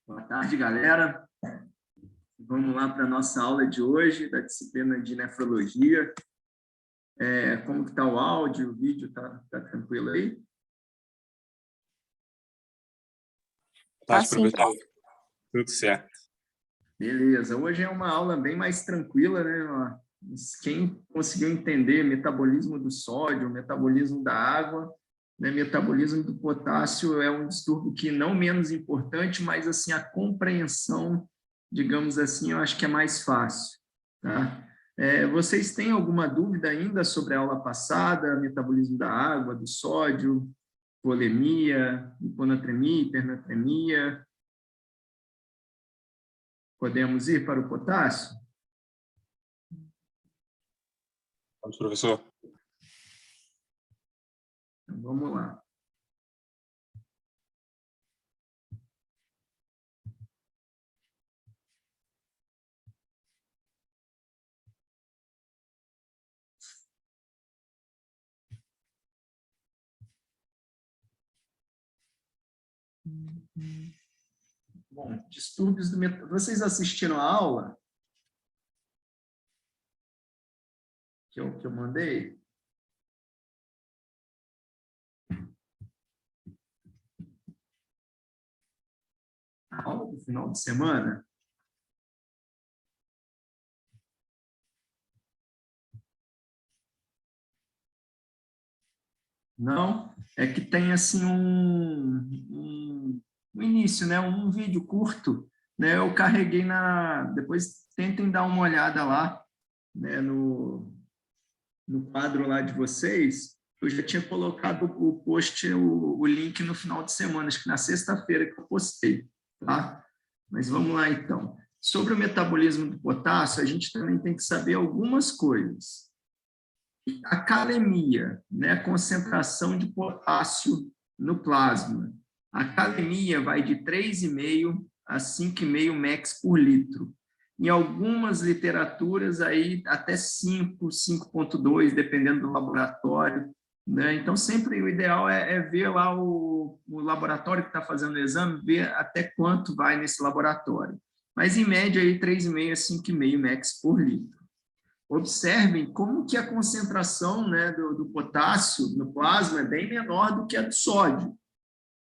Boa tarde, galera. Vamos lá para a nossa aula de hoje, da disciplina de nefrologia. Como que está o áudio, o vídeo? Tá tranquilo aí? Tá sim, professor. Tudo certo. Beleza. Hoje é uma aula bem mais tranquila, né? Quem conseguiu entender metabolismo do sódio, metabolismo da água, né? Metabolismo do potássio é um distúrbio que não menos importante, mas assim a compreensão, digamos assim, eu acho que é mais fácil, tá? Vocês têm alguma dúvida ainda sobre a aula passada, metabolismo da água, do sódio, volemia, hiponatremia, hipernatremia? Podemos ir para o potássio? Vamos, professor. Então, vamos lá. Bom, distúrbios do metabolismo. Vocês assistiram a aula que eu mandei? A aula do final de semana? Não? É que tem assim um início, né? Um vídeo curto, né? Eu carreguei depois tentem dar uma olhada lá, né? No quadro lá de vocês. Eu já tinha colocado o post, o link no final de semana, acho que na sexta-feira que eu postei, tá? Mas vamos lá então. Sobre o metabolismo do potássio, a gente também tem que saber algumas coisas. A calemia, né, a concentração de potássio no plasma. A calemia vai de 3,5 a 5,5 mEq por litro. Em algumas literaturas, aí até 5, 5,2, dependendo do laboratório, né? Então, sempre o ideal é ver lá o laboratório que está fazendo o exame, ver até quanto vai nesse laboratório. Mas, em média, aí, 3,5 a 5,5 mEq por litro. Observem como que a concentração, né, do potássio no plasma é bem menor do que a do sódio,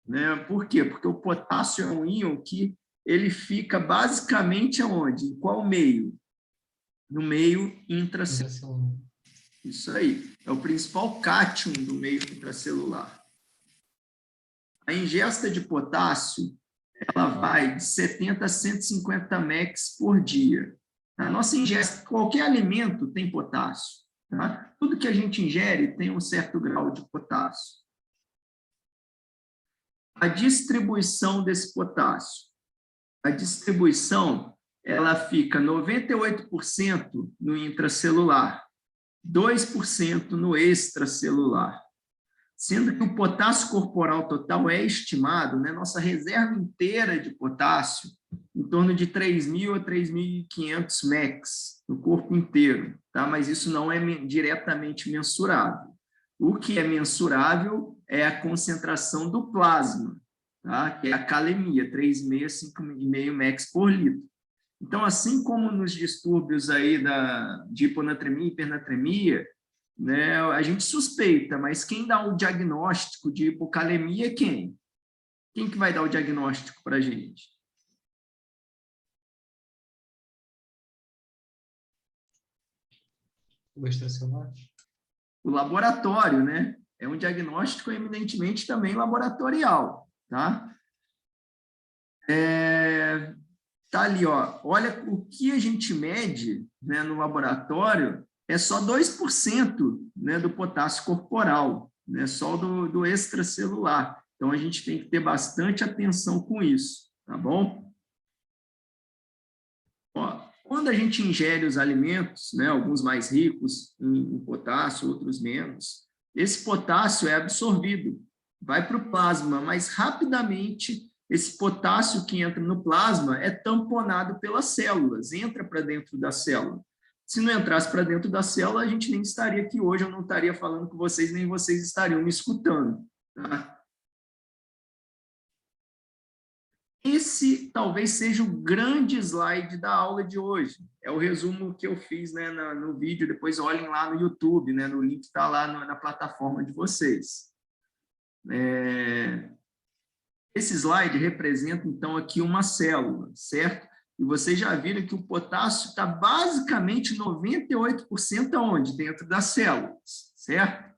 né? Por quê? Porque o potássio é um íon que ele fica basicamente aonde? Em qual meio? No meio intracelular. Isso aí. É o principal cátion do meio intracelular. A ingesta de potássio, ela vai de 70 a 150 mEq por dia. A nossa ingesta, qualquer alimento tem potássio. Tá? Tudo que a gente ingere tem um certo grau de potássio. A distribuição desse potássio. A distribuição, ela fica 98% no intracelular, 2% no extracelular. Sendo que o potássio corporal total é estimado, né, nossa reserva inteira de potássio, em torno de 3.000 a 3.500 mEq no corpo inteiro, tá? Mas isso não é diretamente mensurável. O que é mensurável é a concentração do plasma, tá? Que é a calemia, 3,5 a 5,5 mEq por litro. Então, assim como nos distúrbios aí de hiponatremia e hipernatremia, né, a gente suspeita, mas quem dá o diagnóstico de hipocalemia é quem? Quem que vai dar o diagnóstico para a gente? O extracelular? O laboratório, né? É um diagnóstico eminentemente também laboratorial, tá? Tá ali, ó. Olha o que a gente mede, né, no laboratório é só 2%, né, do potássio corporal, né, só do extracelular. Então, a gente tem que ter bastante atenção com isso, tá bom? Ó, quando a gente ingere os alimentos, né, alguns mais ricos em potássio, outros menos, esse potássio é absorvido, vai para o plasma, mas rapidamente esse potássio que entra no plasma é tamponado pelas células, entra para dentro da célula. Se não entrasse para dentro da célula, a gente nem estaria aqui hoje, eu não estaria falando com vocês, nem vocês estariam me escutando. Tá? Esse talvez seja o grande slide da aula de hoje. É o resumo que eu fiz, né, no vídeo. Depois olhem lá no YouTube, né, no link está lá na plataforma de vocês. Esse slide representa, então, aqui uma célula, certo? E vocês já viram que o potássio está basicamente 98% aonde? Dentro das células, certo?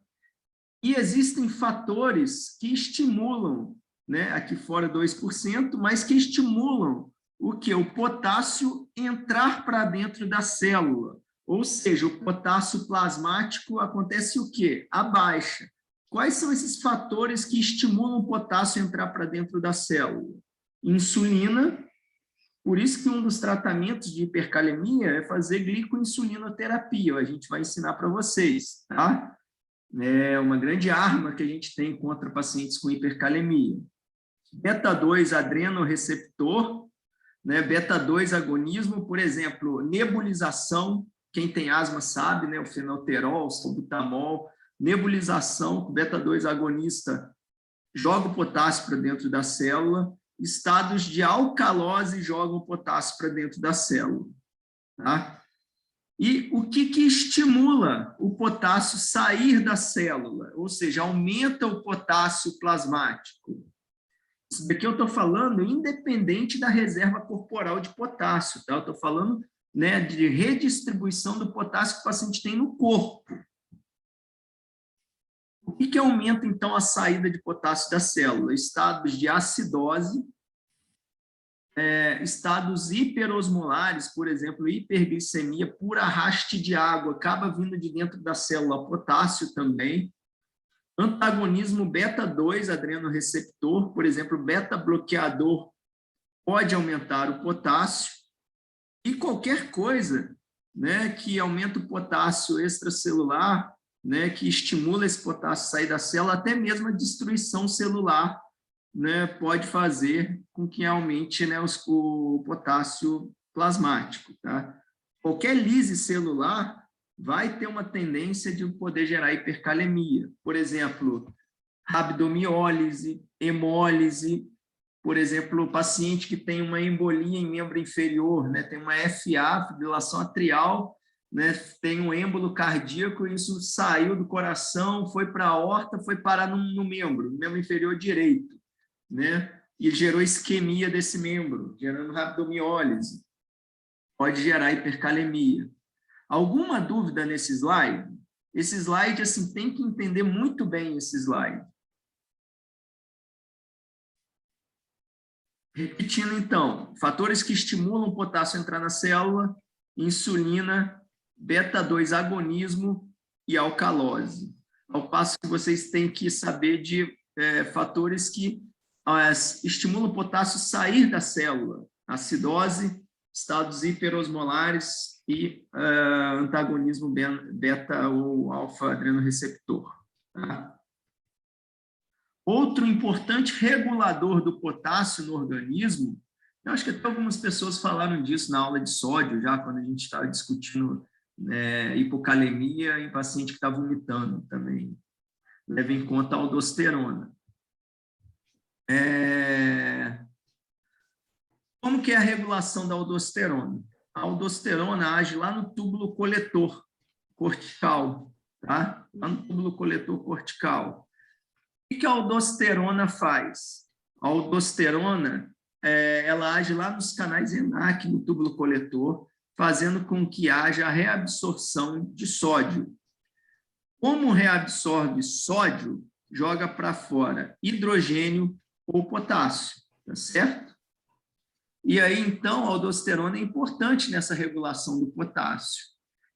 E existem fatores que estimulam, né, aqui fora 2%, mas que estimulam o quê? O potássio entrar para dentro da célula. Ou seja, o potássio plasmático acontece o quê? A baixa. Quais são esses fatores que estimulam o potássio a entrar para dentro da célula? Insulina. Por isso que um dos tratamentos de hipercalemia é fazer glicoinsulinoterapia. A gente vai ensinar para vocês, tá? É uma grande arma que a gente tem contra pacientes com hipercalemia. Beta-2 adrenoreceptor, né? Beta-2 agonismo, por exemplo, nebulização, quem tem asma sabe, né? O fenoterol, o salbutamol, nebulização, beta-2 agonista joga o potássio para dentro da célula, estados de alcalose jogam o potássio para dentro da célula. Tá? E o que estimula o potássio sair da célula? Ou seja, aumenta o potássio plasmático. Isso daqui eu estou falando independente da reserva corporal de potássio. Tá? Eu estou falando, né, de redistribuição do potássio que o paciente tem no corpo. O que aumenta, então, a saída de potássio da célula? Estados de acidose, estados hiperosmolares, por exemplo, hiperglicemia por arraste de água, acaba vindo de dentro da célula, potássio também. Antagonismo beta-2 adrenoreceptor, por exemplo, beta-bloqueador pode aumentar o potássio. E qualquer coisa, né, que aumenta o potássio extracelular, né, que estimula esse potássio a sair da célula, até mesmo a destruição celular, né, pode fazer com que aumente, né, o potássio plasmático. Tá? Qualquer lise celular vai ter uma tendência de poder gerar hipercalemia. Por exemplo, rabdomiólise, hemólise, por exemplo, o paciente que tem uma embolia em membro inferior, né, tem uma FA, fibrilação atrial, né, tem um êmbolo cardíaco, isso saiu do coração, foi para a aorta, foi parar no membro inferior direito, né, e gerou isquemia desse membro, gerando rabdomiólise. Pode gerar hipercalemia. Alguma dúvida nesse slide? Esse slide, assim, tem que entender muito bem esse slide. Repetindo, então, fatores que estimulam o potássio a entrar na célula: insulina, beta-2 agonismo e alcalose. Ao passo que vocês têm que saber de fatores que estimulam o potássio a sair da célula: acidose, estados hiperosmolares e antagonismo beta ou alfa-adrenoreceptor. Tá? Outro importante regulador do potássio no organismo, eu acho que até algumas pessoas falaram disso na aula de sódio, já quando a gente estava discutindo hipocalemia em paciente que está vomitando também. Leva em conta a aldosterona. Como que é a regulação da aldosterona? A aldosterona age lá no túbulo coletor cortical, tá? Lá no túbulo coletor cortical. O que a aldosterona faz? A aldosterona, ela age lá nos canais ENaC, no túbulo coletor, fazendo com que haja a reabsorção de sódio. Como reabsorve sódio, joga para fora hidrogênio ou potássio, tá certo? E aí, então, a aldosterona é importante nessa regulação do potássio.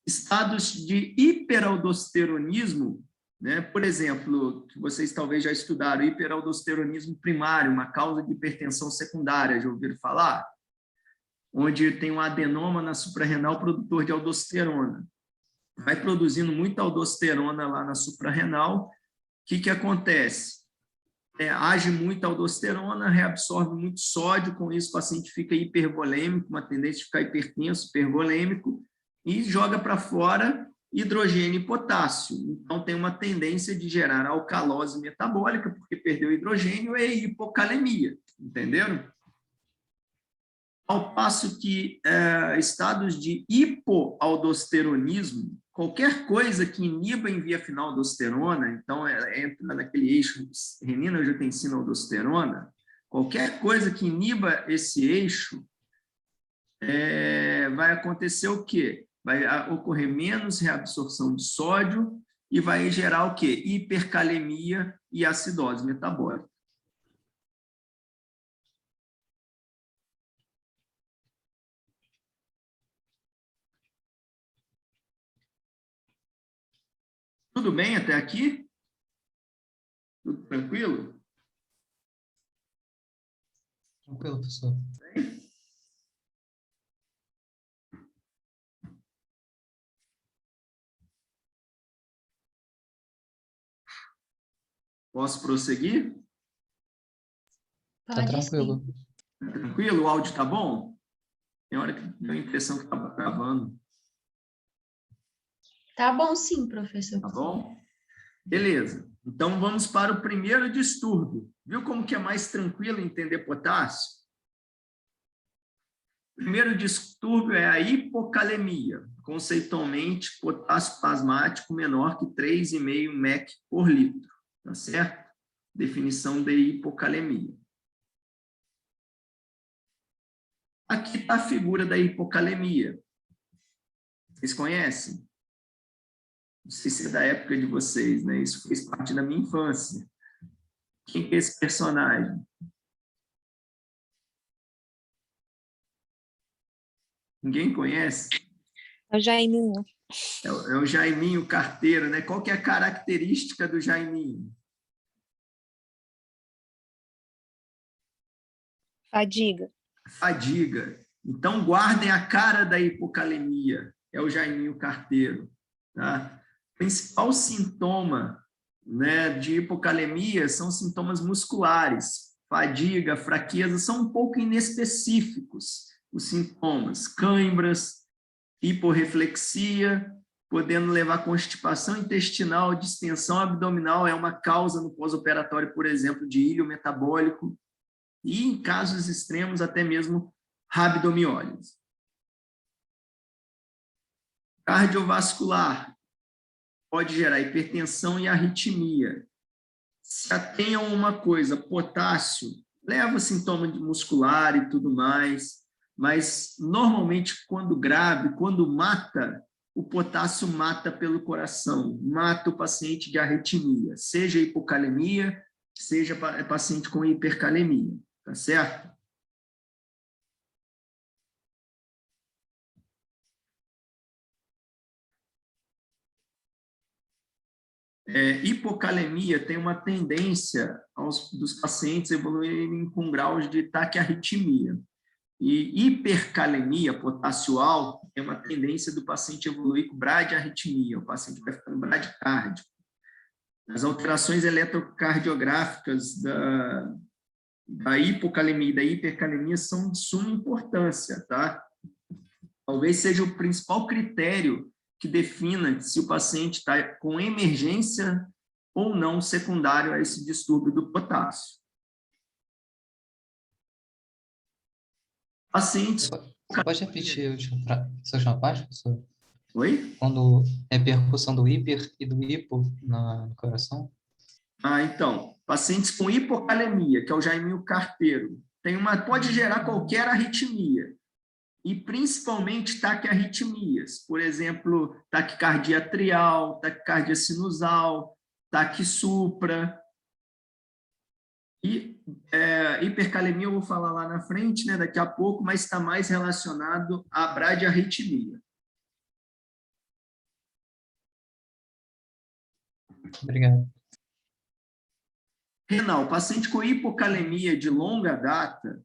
Estados de hiperaldosteronismo, né? Por exemplo, que vocês talvez já estudaram, hiperaldosteronismo primário, uma causa de hipertensão secundária, já ouviram falar? Onde tem um adenoma na suprarrenal produtor de aldosterona. Vai produzindo muita aldosterona lá na suprarrenal. O que acontece? Age muita aldosterona, reabsorve muito sódio, com isso o paciente fica hipervolêmico, uma tendência de ficar hipertenso, hipervolêmico, e joga para fora hidrogênio e potássio. Então, tem uma tendência de gerar alcalose metabólica, porque perdeu hidrogênio, e hipocalemia, entenderam? Ao passo que estados de hipoaldosteronismo, qualquer coisa que iniba em via final a aldosterona, então ela entra naquele eixo renina-angiotensina-aldosterona, qualquer coisa que iniba esse eixo, vai acontecer o quê? Vai ocorrer menos reabsorção de sódio e vai gerar o quê? Hipercalemia e acidose metabólica. Tudo bem até aqui? Tudo tranquilo? Tranquilo, professor. Posso prosseguir? Tá tranquilo. Tá tranquilo? O áudio tá bom? Tem hora que deu a impressão que estava travando. Tá bom sim, professor. Tá bom? Beleza. Então, vamos para o primeiro distúrbio. Viu como que é mais tranquilo entender potássio? O primeiro distúrbio é a hipocalemia. Conceitualmente, potássio plasmático menor que 3,5 mEq por litro. Tá certo? Definição de hipocalemia. Aqui está a figura da hipocalemia. Vocês conhecem? Não sei se é da época de vocês, né? Isso fez parte da minha infância. Quem que é esse personagem? Ninguém conhece? É o Jaiminho. É o Jaiminho carteiro, né? Qual que é a característica do Jaiminho? Fadiga. Fadiga. Então, guardem a cara da hipocalemia. É o Jaiminho carteiro. Tá? O principal sintoma, né, de hipocalemia são sintomas musculares. Fadiga, fraqueza, são um pouco inespecíficos os sintomas. Cãibras, hiporreflexia, podendo levar a constipação intestinal, distensão abdominal, é uma causa no pós-operatório, por exemplo, de íleo metabólico, e em casos extremos até mesmo rabdomiólise. Cardiovascular, pode gerar hipertensão e arritmia. Se atenham a uma coisa, potássio leva sintoma muscular e tudo mais, mas normalmente quando grave, quando mata, o potássio mata pelo coração, mata o paciente de arritmia, seja hipocalemia, seja paciente com hipercalemia, tá certo? Hipocalemia tem uma tendência dos pacientes evoluírem com graus de taquiarritmia. E hipercalemia, potássio alto, é uma tendência do paciente evoluir com bradiarritmia, o paciente vai ficando bradicárdico. As alterações eletrocardiográficas da hipocalemia e da hipercalemia são de suma importância, tá? Talvez seja o principal critério que defina se o paciente está com emergência ou não secundário a esse distúrbio do potássio. Pacientes... Você pode repetir essa última parte, professor? Oi? Quando é percussão do hiper e do hipo no coração? Então, pacientes com hipocalemia, que é o Jaiminho carteiro, pode gerar qualquer arritmia, e principalmente taquiarritmias, por exemplo, taquicardia atrial, taquicardia sinusal, taquissupra. E hipercalemia eu vou falar lá na frente, né, daqui a pouco, mas está mais relacionado à bradiarritmia. Obrigado. Renal, paciente com hipocalemia de longa data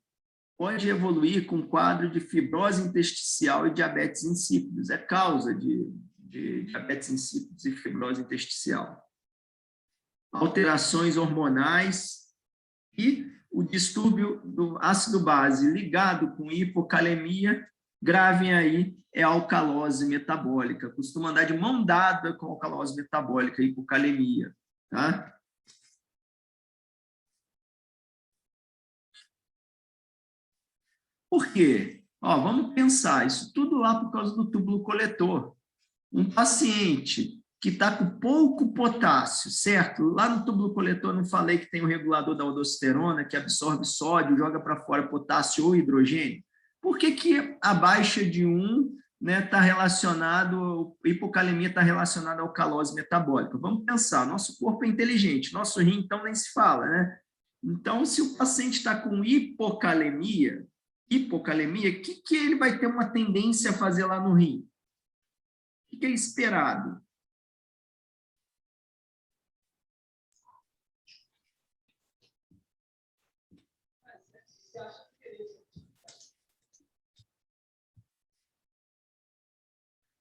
pode evoluir com quadro de fibrose intersticial e diabetes insípidos. É causa de diabetes insípidos e fibrose intersticial. Alterações hormonais e o distúrbio do ácido base ligado com hipocalemia, gravem aí, é alcalose metabólica. Costuma andar de mão dada com alcalose metabólica e hipocalemia. Tá? Por quê? Ó, vamos pensar, isso tudo lá por causa do túbulo coletor. Um paciente que está com pouco potássio, certo? Lá no túbulo coletor não falei que tem o regulador da aldosterona, que absorve sódio, joga para fora potássio ou hidrogênio? Por que que a baixa de 1, né, está relacionado, hipocalemia está relacionada à alcalose metabólica? Vamos pensar, nosso corpo é inteligente, nosso rim então nem se fala, né? Então, se o paciente está com hipocalemia, o que ele vai ter uma tendência a fazer lá no rim? O que é esperado?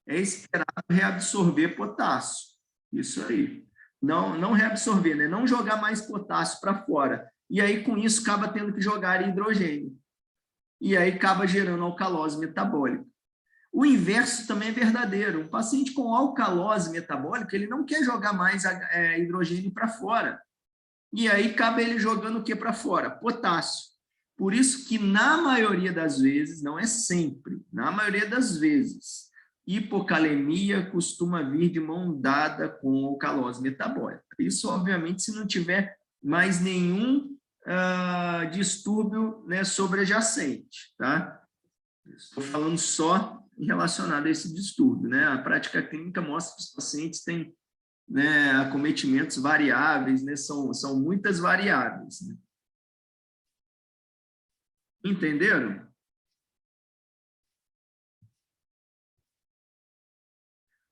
É esperado reabsorver potássio. Isso aí. Não reabsorver, né? Não jogar mais potássio para fora. E aí, com isso, acaba tendo que jogar hidrogênio. E aí acaba gerando alcalose metabólica. O inverso também é verdadeiro. Um paciente com alcalose metabólica, ele não quer jogar mais hidrogênio para fora. E aí acaba ele jogando o que para fora? Potássio. Por isso que, na maioria das vezes, não é sempre, na maioria das vezes, hipocalemia costuma vir de mão dada com alcalose metabólica. Isso, obviamente, se não tiver mais nenhum distúrbio, né, sobreadjacente, tá? Estou falando só relacionado a esse distúrbio, né? A prática clínica mostra que os pacientes têm, né, acometimentos variáveis, né? São muitas variáveis. Né? Entenderam?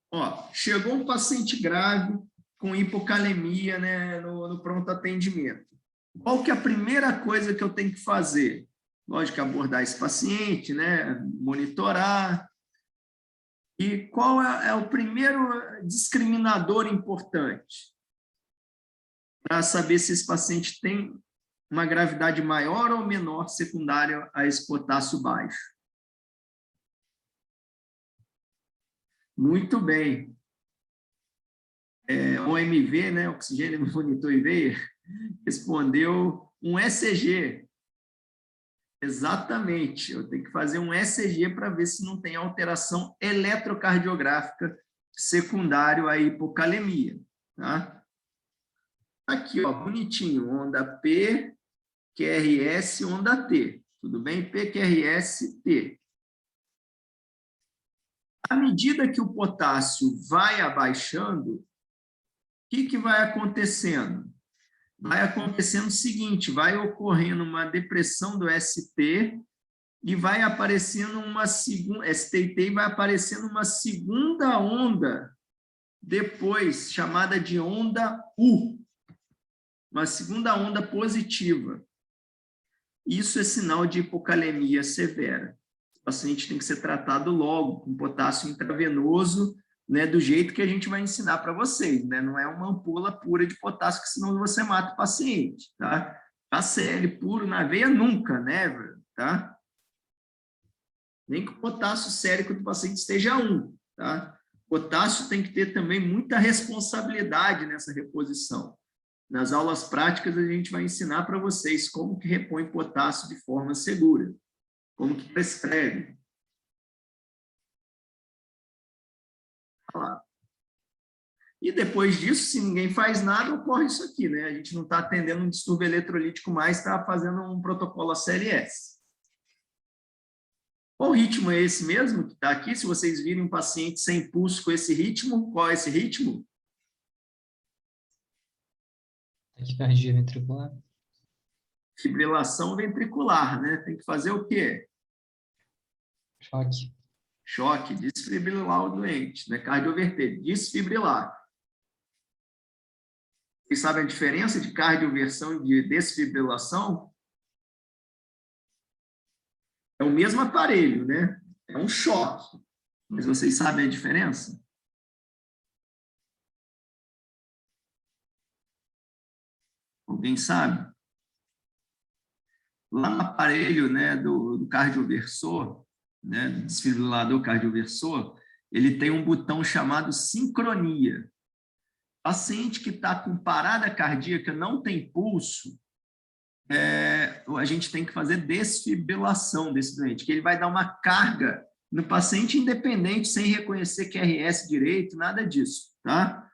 Ó, chegou um paciente grave com hipocalemia, né, no pronto atendimento. Qual que é a primeira coisa que eu tenho que fazer? Lógico, abordar esse paciente, né, monitorar. E qual é o primeiro discriminador importante para saber se esse paciente tem uma gravidade maior ou menor secundária a esse potássio baixo? Muito bem. OMV, né, oxigênio, monitor e veia, respondeu um ECG. Exatamente, eu tenho que fazer um ECG para ver se não tem alteração eletrocardiográfica secundária à hipocalemia. Tá? Aqui, ó, bonitinho, onda P, QRS, onda T. Tudo bem? P, QRS, T. À medida que o potássio vai abaixando, o que vai acontecendo? Vai acontecendo o seguinte, vai ocorrendo uma depressão do ST e vai aparecendo uma segunda, STT, vai aparecendo uma segunda onda depois, chamada de onda U, uma segunda onda positiva. Isso é sinal de hipocalemia severa. O paciente tem que ser tratado logo, com potássio intravenoso, né, do jeito que a gente vai ensinar para vocês, né? Não é uma ampola pura de potássio, que senão você mata o paciente, tá? HCl puro na veia nunca, né, tá? Nem que o potássio sérico do paciente esteja 1, tá? Potássio tem que ter também muita responsabilidade nessa reposição. Nas aulas práticas, a gente vai ensinar para vocês como que repõe potássio de forma segura, como que prescreve. E depois disso, se ninguém faz nada, ocorre isso aqui, né? A gente não está atendendo um distúrbio eletrolítico mais, está fazendo um protocolo ACLS. Qual ritmo é esse mesmo que está aqui? Se vocês virem um paciente sem pulso com esse ritmo, qual é esse ritmo? Taquicardia ventricular. Fibrilação ventricular, né? Tem que fazer o quê? Choque. Choque, desfibrilar o doente, né? Cardioverter, desfibrilar. Vocês sabem a diferença de cardioversão e de desfibrilação? É o mesmo aparelho, né? É um choque. Mas vocês sabem a diferença? Alguém sabe? Lá no aparelho, né, do cardioversor, né, do desfibrilador cardioversor, ele tem um botão chamado sincronia. Paciente que está com parada cardíaca, não tem pulso, a gente tem que fazer desfibrilação desse doente, que ele vai dar uma carga no paciente independente, sem reconhecer QRS direito, nada disso, tá?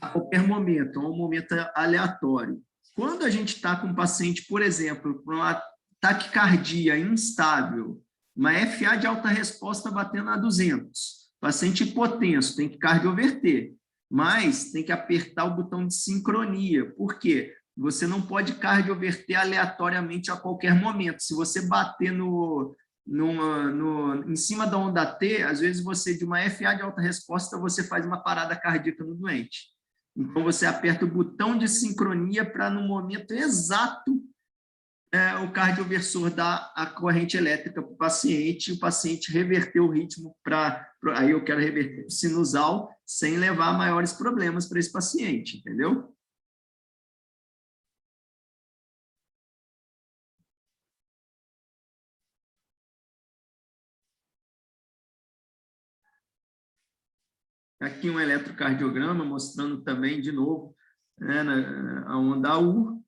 A qualquer momento, a um momento aleatório. Quando a gente está com um paciente, por exemplo, com uma taquicardia instável, uma FA de alta resposta batendo a 200, paciente hipotenso, tem que cardioverter, mas tem que apertar o botão de sincronia. Por quê? Você não pode cardioverter aleatoriamente a qualquer momento. Se você bater em cima da onda T, às vezes você, de uma FA de alta resposta, você faz uma parada cardíaca no doente. Então, você aperta o botão de sincronia para, no momento exato, o cardioversor dar a corrente elétrica para o paciente reverter o ritmo aí eu quero reverter o sinusal sem levar a maiores problemas para esse paciente, entendeu? Aqui um eletrocardiograma mostrando também, de novo, né, a onda U.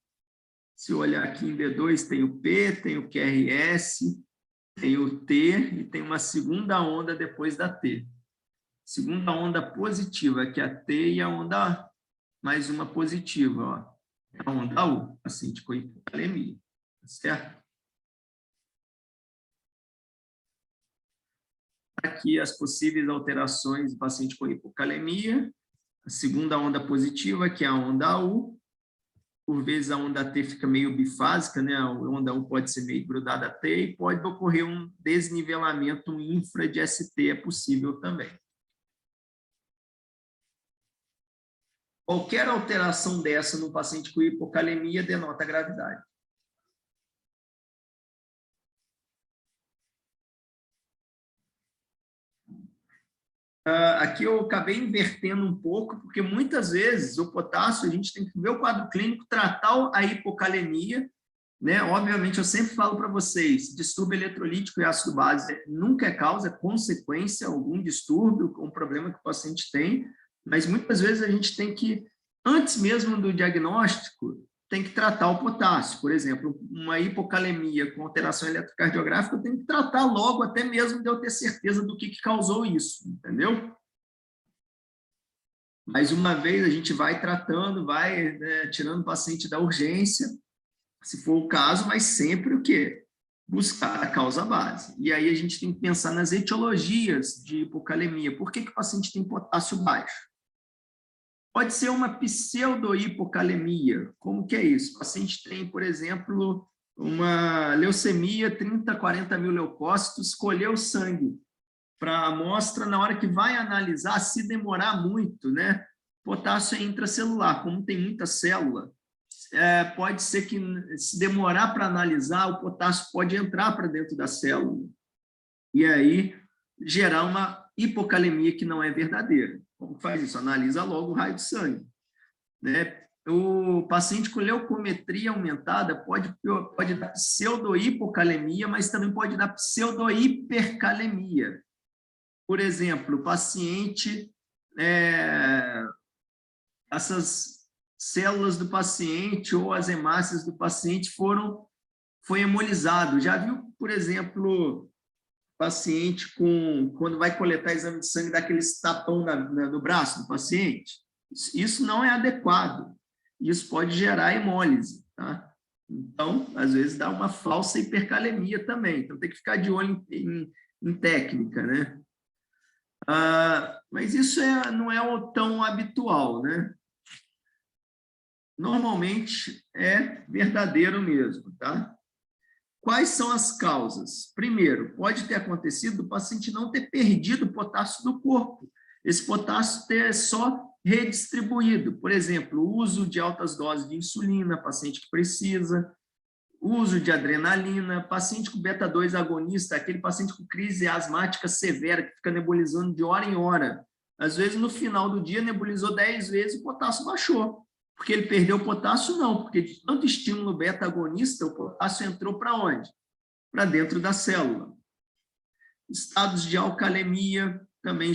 Se eu olhar aqui em B2, tem o P, tem o QRS, tem o T e tem uma segunda onda depois da T. Segunda onda positiva, que é a T, e a onda A, mais uma positiva, ó. A onda U, paciente com hipocalemia, certo? Aqui as possíveis alterações do paciente com hipocalemia, a segunda onda positiva, que é a onda U. Por vezes a onda T fica meio bifásica, né? A onda U pode ser meio grudada a T e pode ocorrer um desnivelamento infra de ST, é possível também. Qualquer alteração dessa no paciente com hipocalemia denota gravidade. Aqui eu acabei invertendo um pouco, porque muitas vezes o potássio, a gente tem que ver o quadro clínico, tratar a hipocalemia, né? Obviamente, eu sempre falo para vocês, distúrbio eletrolítico e ácido base nunca é causa, é consequência, algum distúrbio, um problema que o paciente tem, mas muitas vezes a gente tem que, antes mesmo do diagnóstico, tem que tratar o potássio. Por exemplo, uma hipocalemia com alteração eletrocardiográfica, eu tenho que tratar logo, até mesmo de eu ter certeza do que causou isso, entendeu? Mas uma vez a gente vai tratando, vai, né, tirando o paciente da urgência, se for o caso, mas sempre o quê? Buscar a causa base. E aí a gente tem que pensar nas etiologias de hipocalemia. Por que o paciente tem potássio baixo? Pode ser uma pseudo-hipocalemia. Como que é isso? O paciente tem, por exemplo, uma leucemia, 30, 40 mil leucócitos, colheu sangue para a amostra, na hora que vai analisar, se demorar muito, né? Potássio é intracelular, como tem muita célula, pode ser que, se demorar para analisar, o potássio pode entrar para dentro da célula e aí gerar uma hipocalemia que não é verdadeira. Como faz isso? Analisa logo o raio de sangue, né? O paciente com leucometria aumentada pode dar pseudo-hipocalemia, mas também pode dar pseudo-hipercalemia. Por exemplo, o paciente, essas células do paciente ou as hemácias do paciente foi hemolizado. Já viu, por exemplo, paciente quando vai coletar exame de sangue, dá aquele tapão no braço do paciente? Isso não é adequado. Isso pode gerar hemólise, tá? Então, às vezes, dá uma falsa hipercalemia também. Então, tem que ficar de olho em técnica, né? Mas isso não é tão habitual, né? Normalmente, é verdadeiro mesmo, tá? Quais são as causas? Primeiro, pode ter acontecido o paciente não ter perdido o potássio do corpo. Esse potássio ter só redistribuído. Por exemplo, o uso de altas doses de insulina, paciente que precisa, uso de adrenalina, paciente com beta-2 agonista, aquele paciente com crise asmática severa, que fica nebulizando de hora em hora. Às vezes, no final do dia, nebulizou 10 vezes e o potássio baixou. Porque ele perdeu o potássio? Não, porque de tanto estímulo beta-agonista, o potássio entrou para onde? Para dentro da célula. Estados de alcalemia também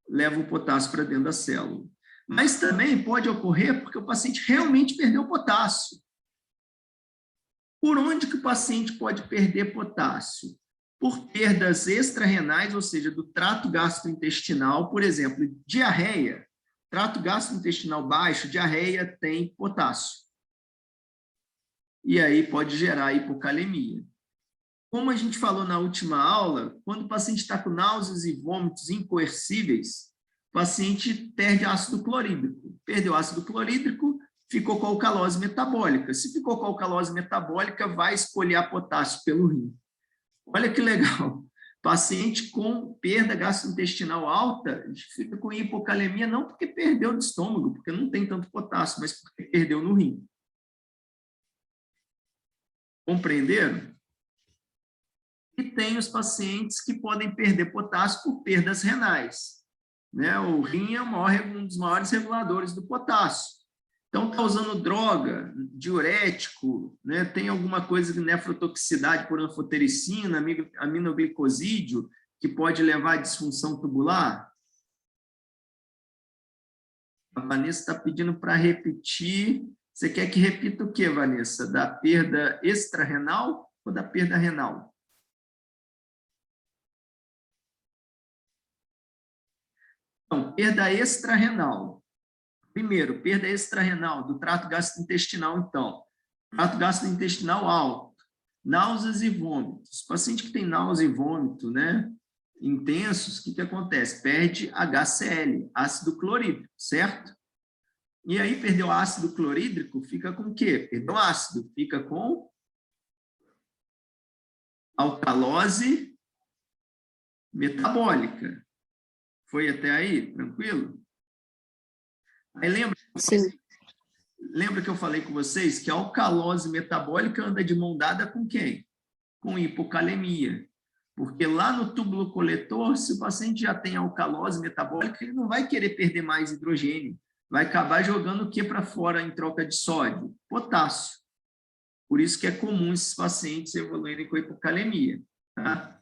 levam o potássio para dentro da célula. Mas também pode ocorrer porque o paciente realmente perdeu o potássio. Por onde que o paciente pode perder potássio? Por perdas extrarrenais, ou seja, do trato gastrointestinal, por exemplo, diarreia. Trato gastrointestinal baixo, diarreia tem potássio. E aí pode gerar hipocalemia. Como a gente falou na última aula, quando o paciente está com náuseas e vômitos incoercíveis, o paciente perde ácido clorídrico. Perdeu ácido clorídrico, ficou com alcalose metabólica. Se ficou com alcalose metabólica, vai espolhar potássio pelo rim. Olha que legal. Paciente com perda gastrointestinal alta fica com hipocalemia, não porque perdeu no estômago, porque não tem tanto potássio, mas porque perdeu no rim. Compreenderam? E tem os pacientes que podem perder potássio por perdas renais. Né? O rim é um dos maiores reguladores do potássio. Então, está usando droga, diurético, né? Tem alguma coisa de nefrotoxicidade por anfotericina, aminoglicosídeo, que pode levar à disfunção tubular? A Vanessa está pedindo para repetir. Você quer que repita o quê, Vanessa? Da perda extrarrenal ou da perda renal? Então, perda extrarrenal. Primeiro, perda extrarrenal do trato gastrointestinal, então. Trato gastrointestinal alto, náuseas e vômitos. Paciente que tem náusea e vômito, né, intensos, o que acontece? Perde HCl, ácido clorídrico, certo? E aí, perdeu ácido clorídrico, fica com o quê? Perdeu ácido, fica com alcalose metabólica. Foi até aí? Tranquilo? Aí lembra que eu falei com vocês que a alcalose metabólica anda de mão dada com quem? Com hipocalemia. Porque lá no túbulo coletor, se o paciente já tem alcalose metabólica, ele não vai querer perder mais hidrogênio. Vai acabar jogando o que para fora em troca de sódio? Potássio. Por isso que é comum esses pacientes evoluírem com hipocalemia. Tá?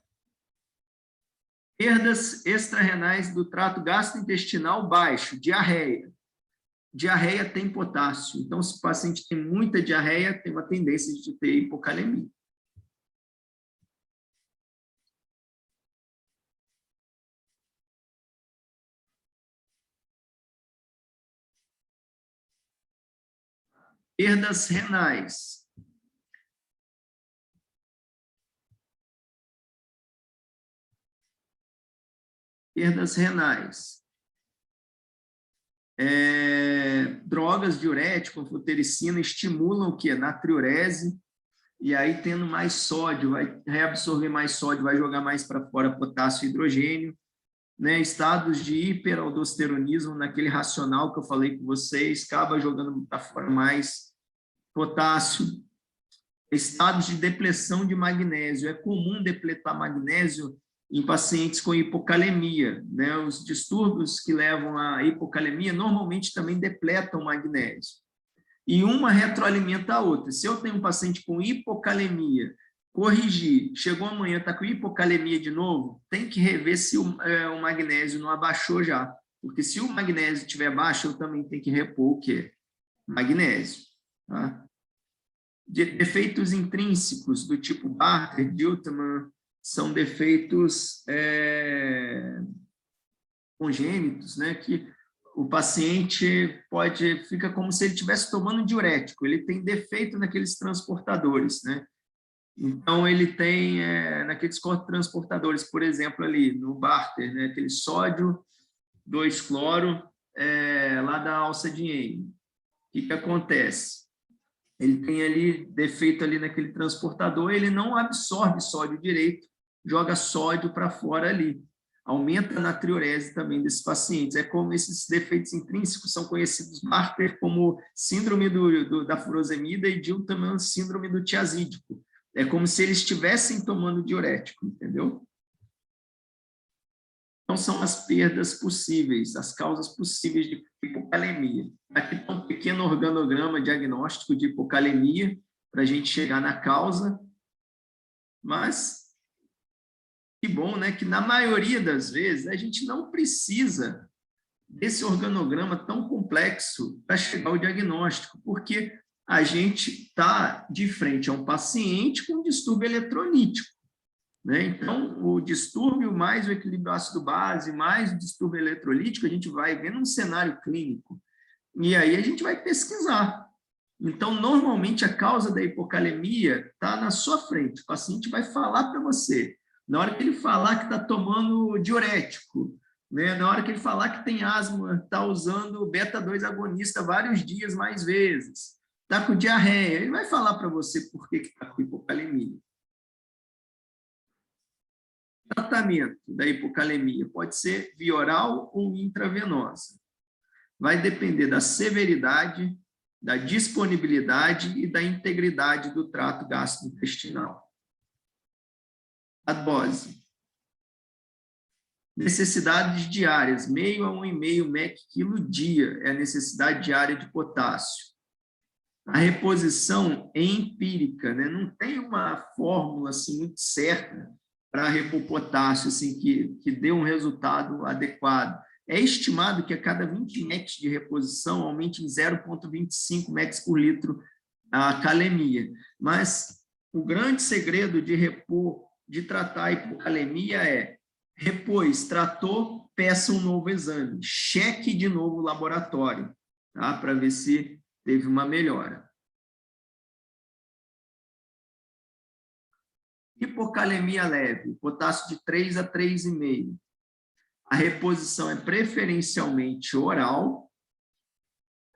Perdas extrarrenais do trato gastrointestinal baixo, diarreia. Diarreia tem potássio. Então, se o paciente tem muita diarreia, tem uma tendência de ter hipocalemia. Perdas renais. Perdas renais. Drogas diuréticas, anfotericina, estimulam o quê? Natriurese, e aí tendo mais sódio, vai reabsorver mais sódio, vai jogar mais para fora potássio e hidrogênio. Né? Estados de hiperaldosteronismo, naquele racional que eu falei com vocês, acaba jogando para fora mais potássio. Estados de depressão de magnésio, é comum depletar magnésio em pacientes com hipocalemia, né? Os distúrbios que levam à hipocalemia normalmente também depletam magnésio. E uma retroalimenta a outra. Se eu tenho um paciente com hipocalemia, corrigir, chegou amanhã, está com hipocalemia de novo, tem que rever se o magnésio não abaixou já. Porque se o magnésio estiver baixo, eu também tenho que repor o quê? Magnésio. Tá? Defeitos intrínsecos do tipo Bartter, Diltman, são defeitos congênitos, né, que o paciente fica como se ele estivesse tomando diurético, ele tem defeito naqueles transportadores, né? Então, ele tem, naqueles transportadores, por exemplo, ali no Bartter, né, aquele sódio 2-cloro lá da alça de Henle. O que acontece? Ele tem ali defeito ali naquele transportador, ele não absorve sódio direito, joga sódio para fora ali. Aumenta a natriurese também desses pacientes. É como esses defeitos intrínsecos são conhecidos, Bartter, como síndrome da furosemida e Diltman, síndrome do tiazídico. É como se eles estivessem tomando diurético, entendeu? Então, são as perdas possíveis, as causas possíveis de hipocalemia. Aqui está um pequeno organograma diagnóstico de hipocalemia, para a gente chegar na causa, mas que bom, né? Que na maioria das vezes a gente não precisa desse organograma tão complexo para chegar ao diagnóstico, porque a gente está de frente a um paciente com distúrbio eletrolítico, né? Então, o distúrbio mais o equilíbrio ácido-base, mais o distúrbio eletrolítico, a gente vai ver num cenário clínico. E aí a gente vai pesquisar. Então, normalmente, a causa da hipocalemia está na sua frente. O paciente vai falar para você. Na hora que ele falar que está tomando diurético, né? Na hora que ele falar que tem asma, está usando beta-2 agonista vários dias mais vezes, está com diarreia, ele vai falar para você por que está com hipocalemia. O tratamento da hipocalemia pode ser via oral ou intravenosa. Vai depender da severidade, da disponibilidade e da integridade do trato gastrointestinal. A dose. Necessidades diárias, meio a 1,5 mEq/quilo dia é a necessidade diária de potássio. A reposição é empírica, né? Não tem uma fórmula assim, muito certa para repor potássio assim, que dê um resultado adequado. É estimado que a cada 20 mEq de reposição aumente em 0,25 mEq por litro a calemia. Mas o grande segredo de repor, de tratar a hipocalemia é repôs, tratou, peça um novo exame, cheque de novo o laboratório, tá? Para ver se teve uma melhora. Hipocalemia leve, potássio de 3 a 3,5. A reposição é preferencialmente oral.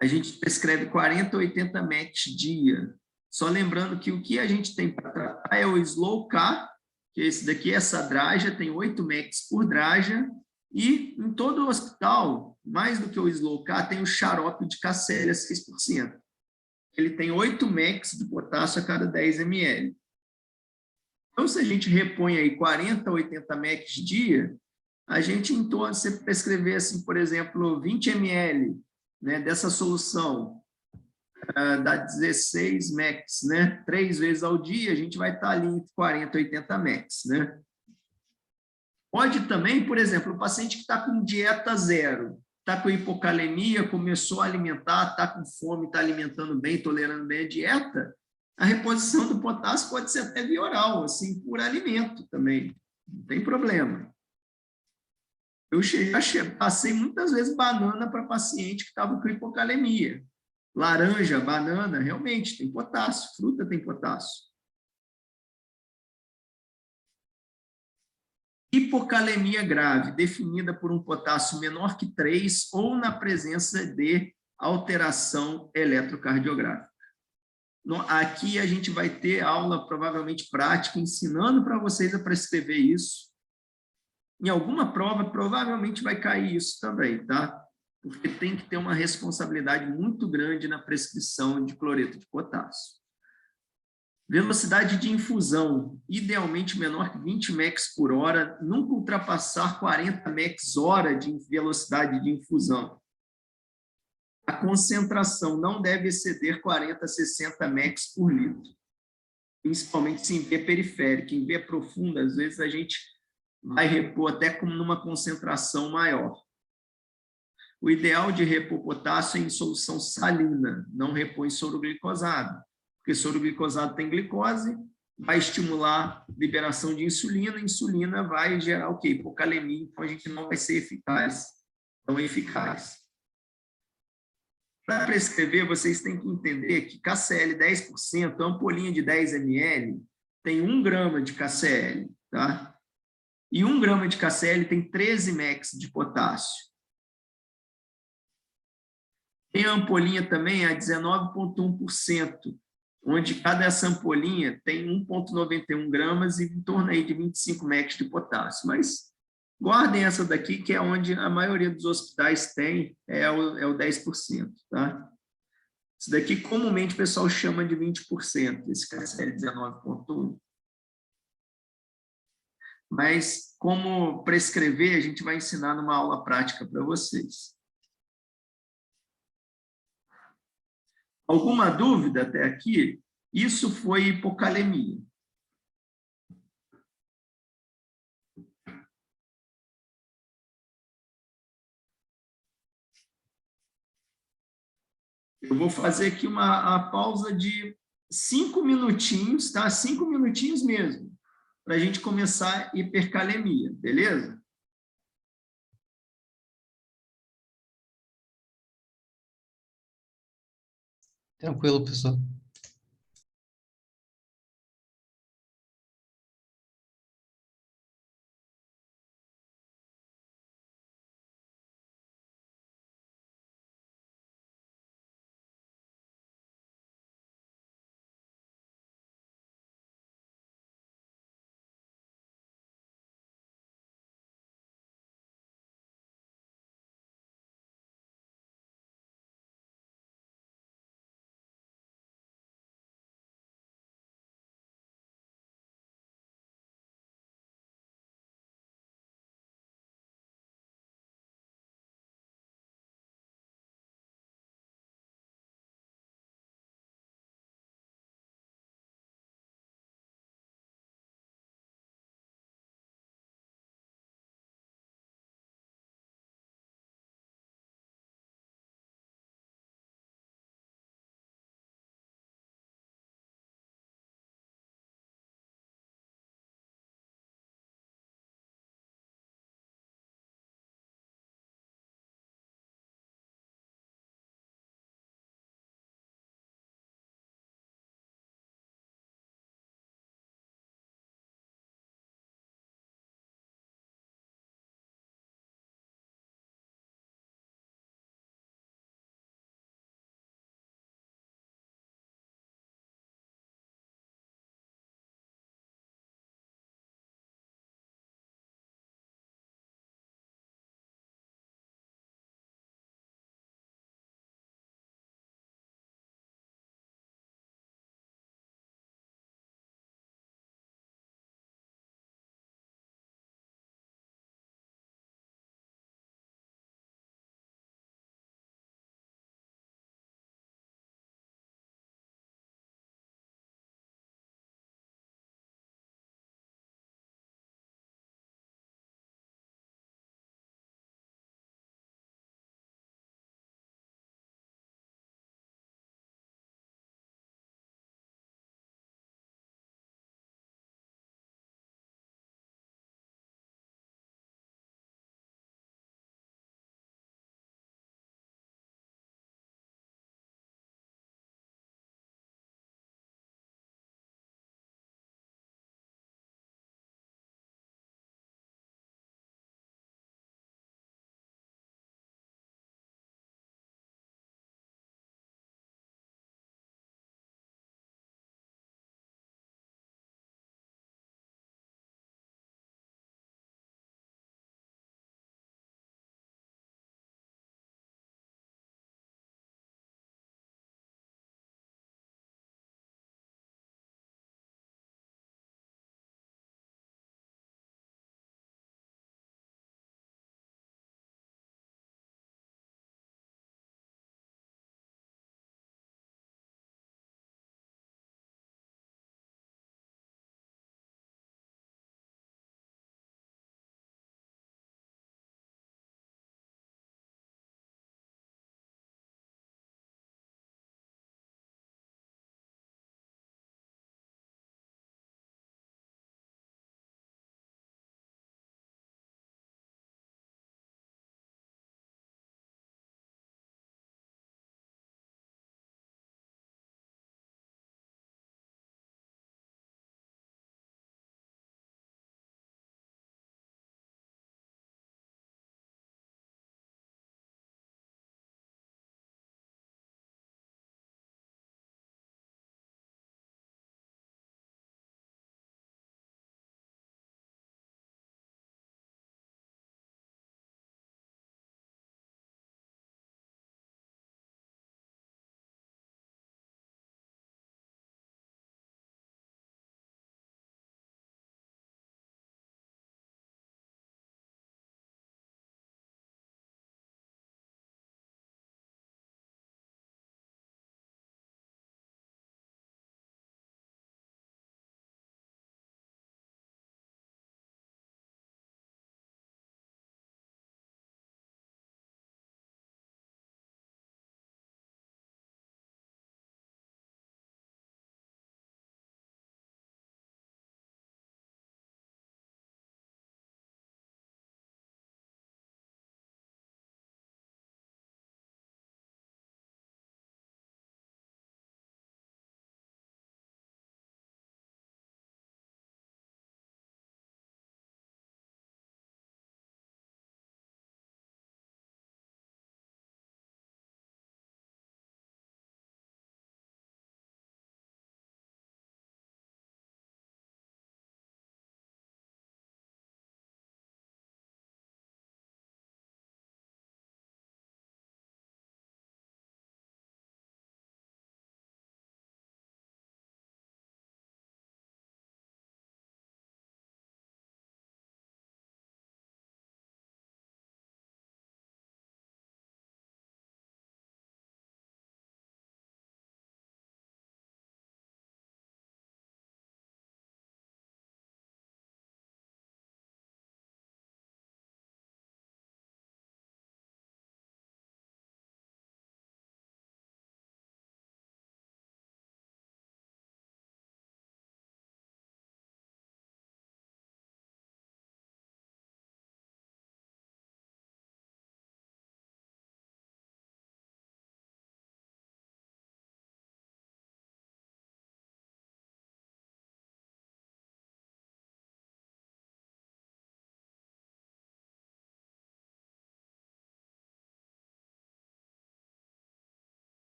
A gente prescreve 40 a 80 mEq dia. Só lembrando que o que a gente tem para tratar é o Slow K, que esse daqui, essa draja, tem 8 mEq por draja, e em todo o hospital, mais do que o Slow K, tem o xarope de Cassélia 6%. Ele tem 8 mEq de potássio a cada 10 ml. Então, se a gente repõe aí 40 a 80 mEq dia, a gente, em torno, se prescrever, assim, por exemplo, 20 ml, né, dessa solução, dá 16 mEq, né? 3 vezes ao dia, a gente vai estar ali entre 40 e 80 mEq, né? Pode também, por exemplo, o paciente que está com dieta zero, está com hipocalemia, começou a alimentar, está com fome, está alimentando bem, tolerando bem a dieta, a reposição do potássio pode ser até via oral, assim, por alimento também, não tem problema. Eu passei muitas vezes banana para paciente que estava com hipocalemia. Laranja, banana, realmente tem potássio, fruta tem potássio. Hipocalemia grave, definida por um potássio menor que 3 ou na presença de alteração eletrocardiográfica. Aqui a gente vai ter aula, provavelmente prática, ensinando para vocês a prescrever isso. Em alguma prova, provavelmente vai cair isso também, tá? Porque tem que ter uma responsabilidade muito grande na prescrição de cloreto de potássio. Velocidade de infusão, idealmente menor que 20 mEq por hora, nunca ultrapassar 40 mEq hora de velocidade de infusão. A concentração não deve exceder 40 a 60 mEq por litro, principalmente se em via periférica. Em via profunda, às vezes a gente vai repor até como numa concentração maior. O ideal de repor potássio é em solução salina, não repor em soro glicosado, porque soro glicosado tem glicose, vai estimular a liberação de insulina, a insulina vai gerar o quê? Hipocalemia, então a gente não vai ser eficaz, tão eficaz. Para prescrever, vocês têm que entender que KCl 10%, a ampolinha de 10 ml, tem 1 grama de KCl, tá? E 1 grama de KCl tem 13 mEq de potássio. Tem a ampolinha também a 19,1%, onde cada essa ampolinha tem 1,91 gramas e em torno aí de 25 mEq de potássio. Mas guardem essa daqui, que é onde a maioria dos hospitais tem, é o 10%. Tá? Isso daqui comumente o pessoal chama de 20%, esse KCl 19,1%. Mas como prescrever, a gente vai ensinar numa aula prática para vocês. Alguma dúvida até aqui? Isso foi hipocalemia. Eu vou fazer aqui a pausa de 5 minutinhos, tá? 5 minutinhos mesmo, para a gente começar hipercalemia, beleza? Tranquilo, professor.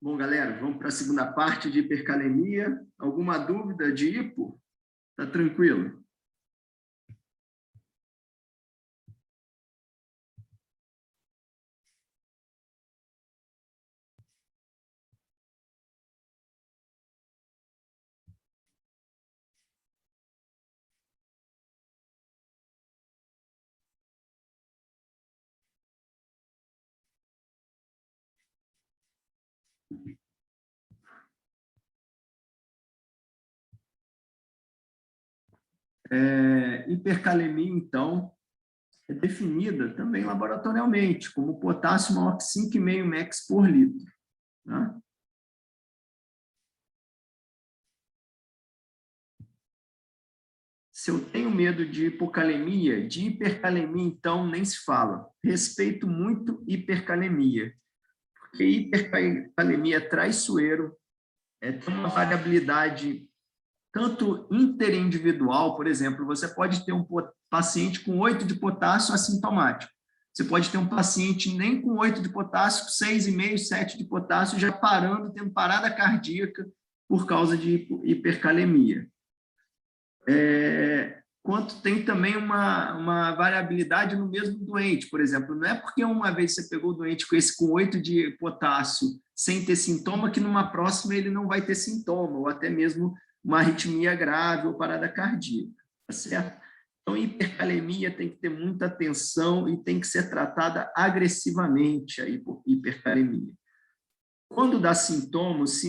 Bom, galera, vamos para a segunda parte de hipercalemia. Alguma dúvida de hipo? Tá tranquilo? Hipercalemia, então, é definida também laboratorialmente como potássio maior que 5,5 mEq por litro. Tá? Se eu tenho medo de hipocalemia, de hipercalemia, então, nem se fala. Respeito muito hipercalemia, porque hipercalemia é traiçoeiro, tem uma variabilidade tanto interindividual, por exemplo, você pode ter um paciente com 8 de potássio assintomático. Você pode ter um paciente nem com 8 de potássio, 6,5, 7 de potássio, já parando, tendo parada cardíaca por causa de hipercalemia. Quanto tem também uma variabilidade no mesmo doente, por exemplo, não é porque uma vez você pegou o doente com 8 de potássio sem ter sintoma, que numa próxima ele não vai ter sintoma, ou até mesmo uma arritmia grave ou parada cardíaca, tá certo? Então, hipercalemia tem que ter muita atenção e tem que ser tratada agressivamente, a hipercalemia. Quando dá sintomas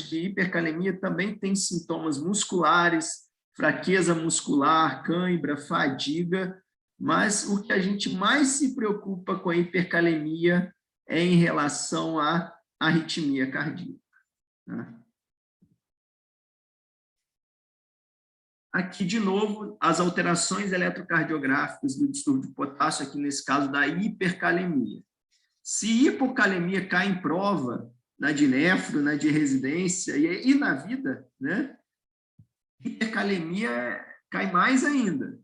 de hipercalemia também tem sintomas musculares, fraqueza muscular, cãibra, fadiga, mas o que a gente mais se preocupa com a hipercalemia é em relação à arritmia cardíaca. Né? Aqui, de novo, as alterações eletrocardiográficas do distúrbio de potássio, aqui nesse caso da hipercalemia. Se hipocalemia cai em prova, na de nefro, na de residência e na vida, né? Hipercalemia cai mais ainda.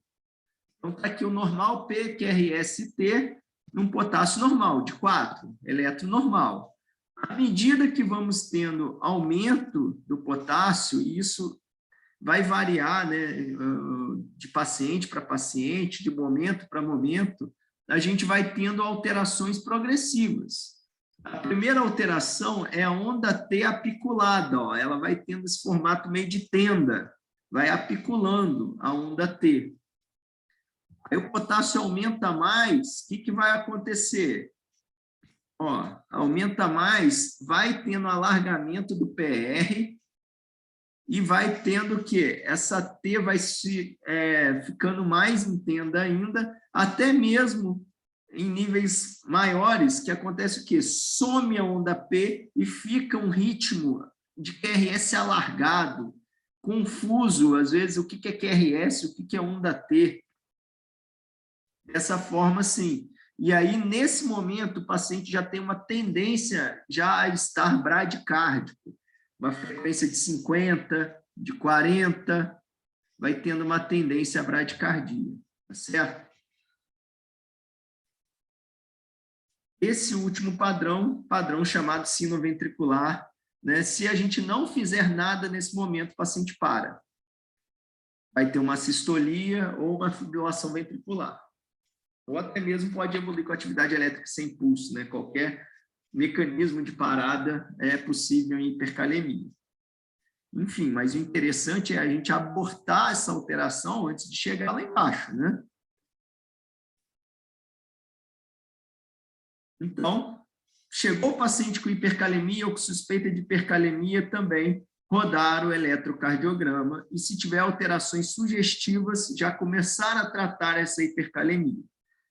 Então, está aqui o normal PQRST num potássio normal, de 4, eletro normal. À medida que vamos tendo aumento do potássio, e isso vai variar, né, de paciente para paciente, de momento para momento, a gente vai tendo alterações progressivas. A primeira alteração é a onda T apiculada, ó, ela vai tendo esse formato meio de tenda, vai apiculando a onda T. Aí o potássio aumenta mais, o que vai acontecer? Ó, aumenta mais, vai tendo alargamento do PR, e vai tendo que essa T vai se ficando mais em tenda ainda, até mesmo em níveis maiores, que acontece o quê? Some a onda P e fica um ritmo de QRS alargado, confuso, às vezes, o que é QRS, o que é onda T. Dessa forma, sim. E aí, nesse momento, o paciente já tem uma tendência já a estar bradicárdico, uma frequência de 50, de 40, vai tendo uma tendência à bradicardia, tá certo? Esse último padrão chamado sinoventricular, né? Se a gente não fizer nada nesse momento, o paciente para. Vai ter uma sistolia ou uma fibrilação ventricular. Ou até mesmo pode evoluir com atividade elétrica sem pulso, né? Qualquer mecanismo de parada é possível em hipercalemia. Enfim, mas o interessante é a gente abortar essa alteração antes de chegar lá embaixo, né? Então, chegou o paciente com hipercalemia ou com suspeita de hipercalemia também, rodar o eletrocardiograma e, se tiver alterações sugestivas, já começar a tratar essa hipercalemia.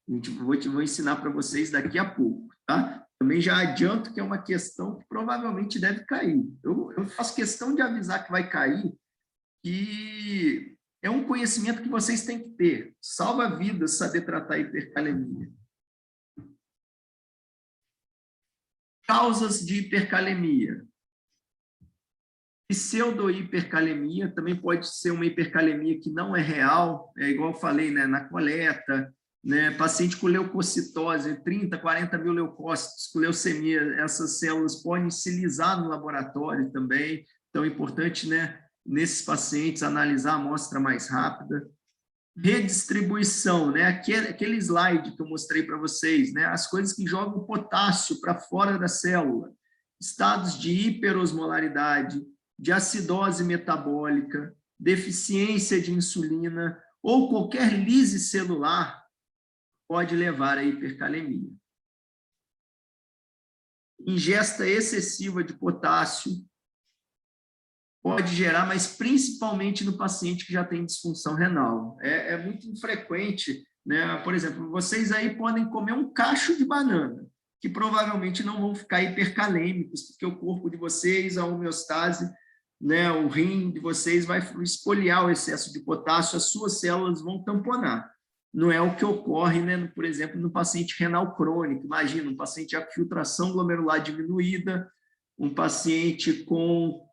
Vou ensinar para vocês daqui a pouco, tá? Também já adianto que é uma questão que provavelmente deve cair. Eu faço questão de avisar que vai cair, que é um conhecimento que vocês têm que ter. Salva vidas saber tratar hipercalemia. Causas de hipercalemia. Pseudo-hipercalemia também pode ser uma hipercalemia que não é real, igual eu falei, né, na coleta, né? Paciente com leucocitose, 30, 40 mil leucócitos, com leucemia, essas células podem se lisar no laboratório também, então é importante, né, nesses pacientes analisar a amostra mais rápida. Redistribuição, né? Aquele slide que eu mostrei para vocês, né? As coisas que jogam potássio para fora da célula, estados de hiperosmolaridade, de acidose metabólica, deficiência de insulina ou qualquer lise celular pode levar à hipercalemia. Ingesta excessiva de potássio pode gerar, mas principalmente no paciente que já tem disfunção renal. É muito infrequente, né? Por exemplo, vocês aí podem comer um cacho de banana, que provavelmente não vão ficar hipercalêmicos, porque o corpo de vocês, a homeostase, né, o rim de vocês vai espoliar o excesso de potássio, as suas células vão tamponar. Não é o que ocorre, né, por exemplo, no paciente renal crônico. Imagina, um paciente com filtração glomerular diminuída, um paciente com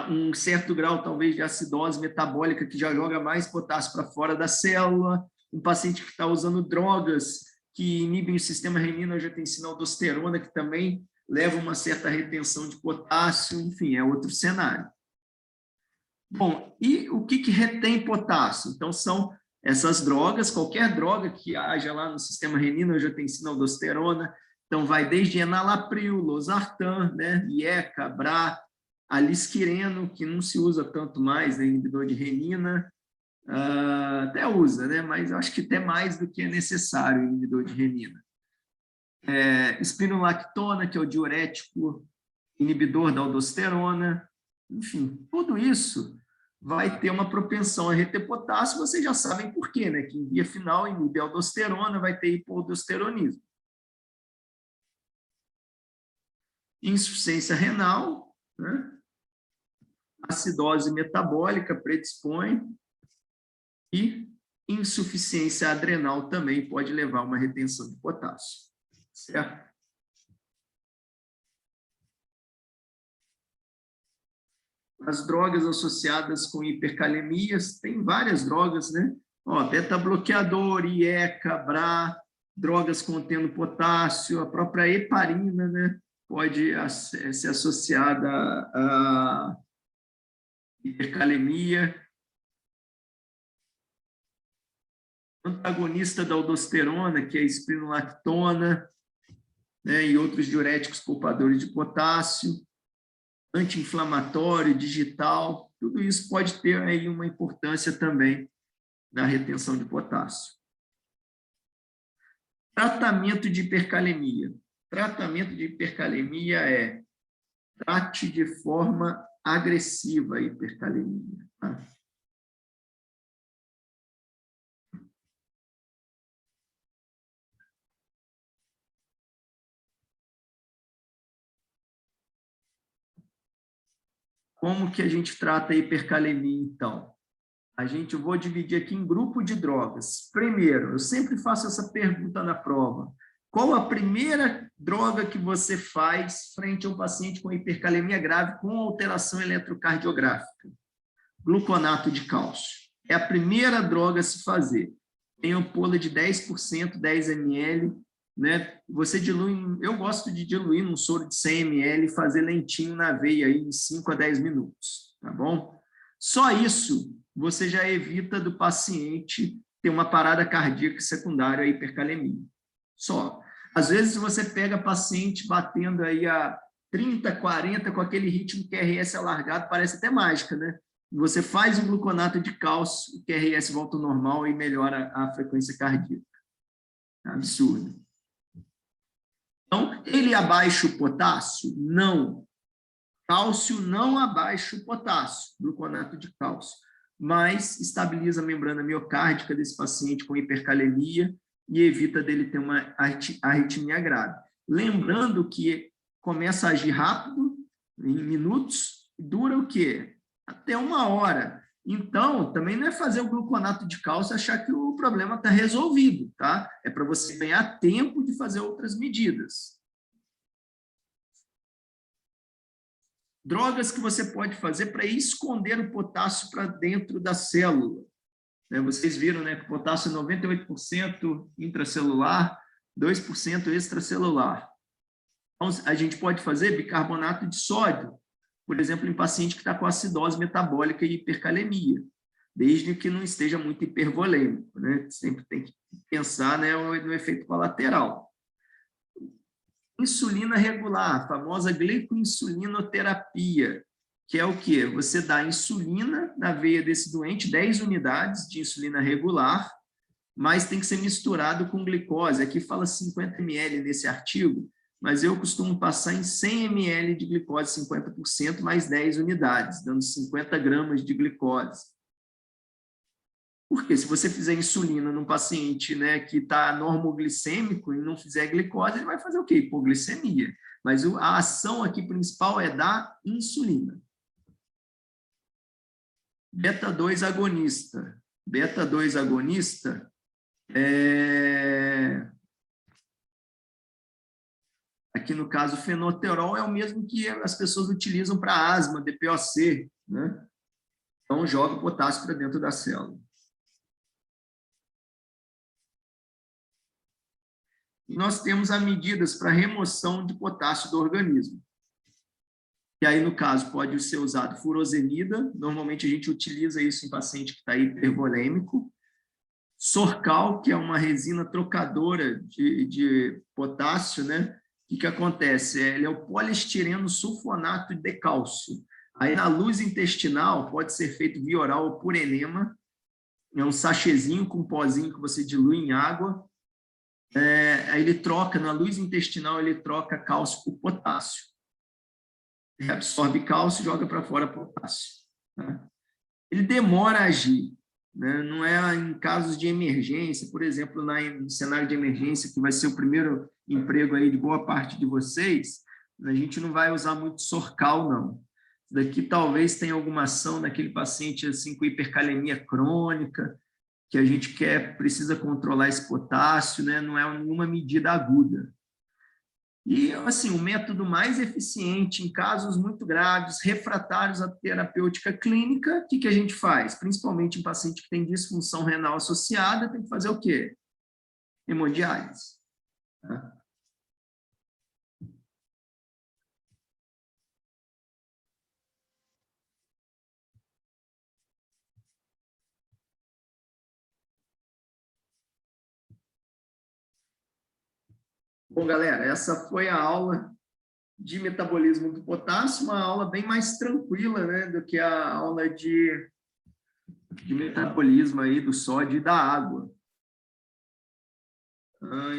um certo grau, talvez, de acidose metabólica, que já joga mais potássio para fora da célula, um paciente que está usando drogas que inibem o sistema renina-angiotensina-aldosterona, que também leva uma certa retenção de potássio, enfim, é outro cenário. Bom, e o que retém potássio? Então, são essas drogas, qualquer droga que haja lá no sistema renina-angiotensina-aldosterona, então vai desde enalapril, losartan, né, IECA, BRA, alisquireno, que não se usa tanto mais, né, inibidor de renina, até usa, né, mas eu acho que até mais do que é necessário o inibidor de renina. Espironolactona, que é o diurético inibidor da aldosterona, enfim, tudo isso vai ter uma propensão a reter potássio, vocês já sabem por quê, né, que em via final inibe a aldosterona, vai ter hipoaldosteronismo. Insuficiência renal, né? Acidose metabólica predispõe e insuficiência adrenal também pode levar a uma retenção de potássio, certo? As drogas associadas com hipercalemias, tem várias drogas, né? Ó, beta-bloqueador, IECA, BRA, drogas contendo potássio, a própria heparina, né? Pode ser associada a hipercalemia. Antagonista da aldosterona, que é a espironolactona, né, e outros diuréticos poupadores de potássio, anti-inflamatório, digital, tudo isso pode ter aí uma importância também na retenção de potássio. Tratamento de hipercalemia. Tratamento de hipercalemia é trate de forma agressiva a hipercalemia. Tá? Como que a gente trata a hipercalemia, então? Eu vou dividir aqui em grupo de drogas. Primeiro, eu sempre faço essa pergunta na prova. Qual a primeira droga que você faz frente a um paciente com hipercalemia grave com alteração eletrocardiográfica? Gluconato de cálcio. É a primeira droga a se fazer. Tem ampola de 10%, 10 ml, né? Você dilui, eu gosto de diluir num soro de 100 ml e fazer lentinho na veia aí em 5 a 10 minutos, tá bom? Só isso você já evita do paciente ter uma parada cardíaca secundária à hipercalemia. Só. Às vezes você pega paciente batendo aí a 30, 40 com aquele ritmo QRS alargado, parece até mágica, né? Você faz um gluconato de cálcio, o QRS volta ao normal e melhora a frequência cardíaca. Absurdo. Então, ele abaixa o potássio? Não. Cálcio não abaixa o potássio, gluconato de cálcio, mas estabiliza a membrana miocárdica desse paciente com hipercalemia e evita dele ter uma arritmia grave. Lembrando que começa a agir rápido, em minutos, dura o quê? Até 1 hora. Então, também não é fazer o gluconato de cálcio e achar que o problema está resolvido, tá? É para você ganhar tempo de fazer outras medidas. Drogas que você pode fazer para esconder o potássio para dentro da célula, né? Vocês viram, né, que o potássio é 98% intracelular, 2% extracelular. Então, a gente pode fazer bicarbonato de sódio, por exemplo, em paciente que está com acidose metabólica e hipercalemia, desde que não esteja muito hipervolêmico, né? Sempre tem que pensar, né, no efeito colateral. Insulina regular, a famosa glicoinsulinoterapia, que é o quê? Você dá insulina na veia desse doente, 10 unidades de insulina regular, mas tem que ser misturado com glicose. Aqui fala 50 ml nesse artigo, mas eu costumo passar em 100 ml de glicose, 50%, mais 10 unidades, dando 50 gramas de glicose. Porque se você fizer insulina num paciente, né, que está normoglicêmico e não fizer glicose, ele vai fazer o quê? Hipoglicemia. Mas a ação aqui principal é da insulina. Beta-2 agonista. Beta-2 agonista aqui no caso, o fenoterol é o mesmo que as pessoas utilizam para asma, DPOC, né? Então, joga o potássio para dentro da célula. E nós temos as medidas para remoção de potássio do organismo. E aí, no caso, pode ser usado furosemida, normalmente a gente utiliza isso em paciente que está hipervolêmico. Sorcal, que é uma resina trocadora de potássio, né? O que acontece? Ele é o poliestireno sulfonato de cálcio. Aí, na luz intestinal, pode ser feito via oral ou por enema. É um sachêzinho com um pozinho que você dilui em água. Aí ele troca, na luz intestinal, ele troca cálcio por potássio. Ele absorve cálcio e joga para fora potássio. Tá? Ele demora a agir, né? Não é em casos de emergência, por exemplo, no cenário de emergência, que vai ser o primeiro emprego aí de boa parte de vocês, a gente não vai usar muito Sorcal, não. Isso daqui talvez tenha alguma ação naquele paciente assim, com hipercalemia crônica, que a gente precisa controlar esse potássio, né? Não é nenhuma medida aguda. E, assim, o método mais eficiente em casos muito graves, refratários à terapêutica clínica, o que a gente faz? Principalmente em paciente que tem disfunção renal associada, tem que fazer o quê? Hemodiálise. Tá? Bom, galera, essa foi a aula de metabolismo do potássio, uma aula bem mais tranquila, né, do que a aula de metabolismo aí do sódio e da água.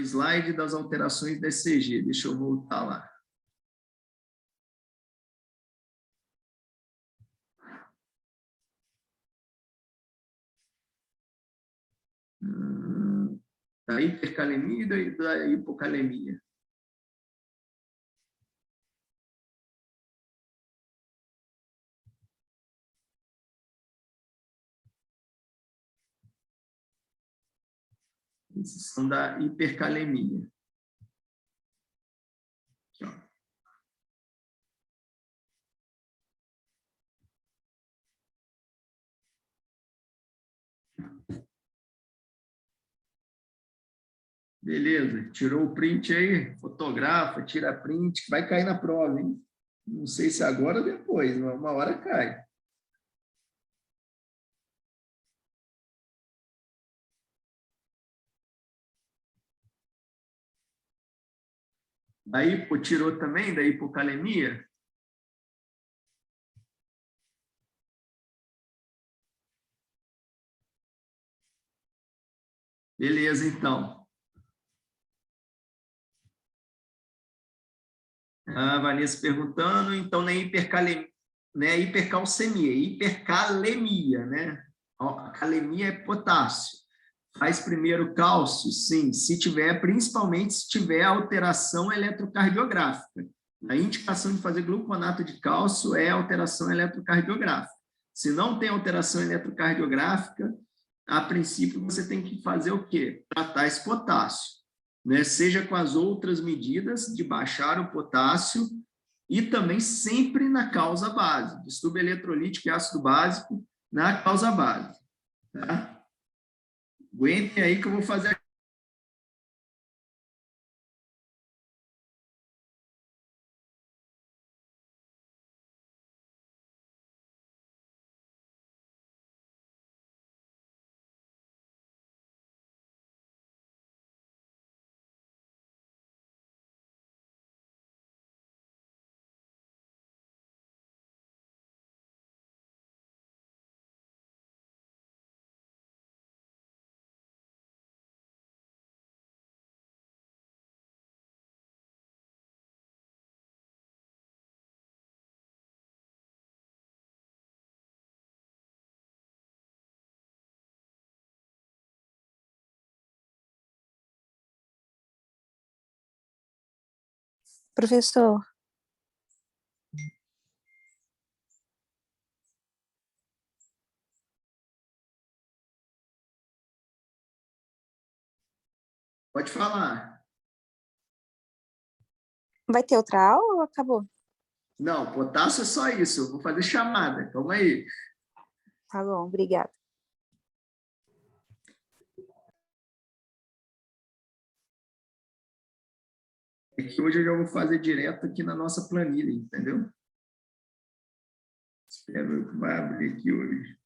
Slide das alterações da ECG, deixa eu voltar lá. Da hipercalemia e da hipocalemia. Esses são da hipercalemia. Aqui, ó. Beleza, tirou o print aí, fotografa, tira print, que vai cair na prova, hein? Não sei se agora ou depois, uma hora cai. Aí, tirou também da hipocalemia? Beleza, então. A Vanessa perguntando, então não é hipercalemia, não é hipercalcemia, é hipercalemia, né? A calemia é potássio. Faz primeiro cálcio? Sim, se tiver, principalmente se tiver alteração eletrocardiográfica. A indicação de fazer gluconato de cálcio é alteração eletrocardiográfica. Se não tem alteração eletrocardiográfica, a princípio você tem que fazer o quê? Tratar esse potássio, né? Seja com as outras medidas de baixar o potássio e também sempre na causa base, distúrbio eletrolítico e ácido básico na causa base. Tá? Aguentem aí que eu vou fazer. Professor, Pode falar. vai ter outra aula ou acabou? Não, potássio é só isso. Eu vou fazer chamada. Calma aí. Tá bom, obrigada. É que hoje eu já vou fazer direto aqui na nossa planilha, entendeu? Espero que vai abrir aqui hoje.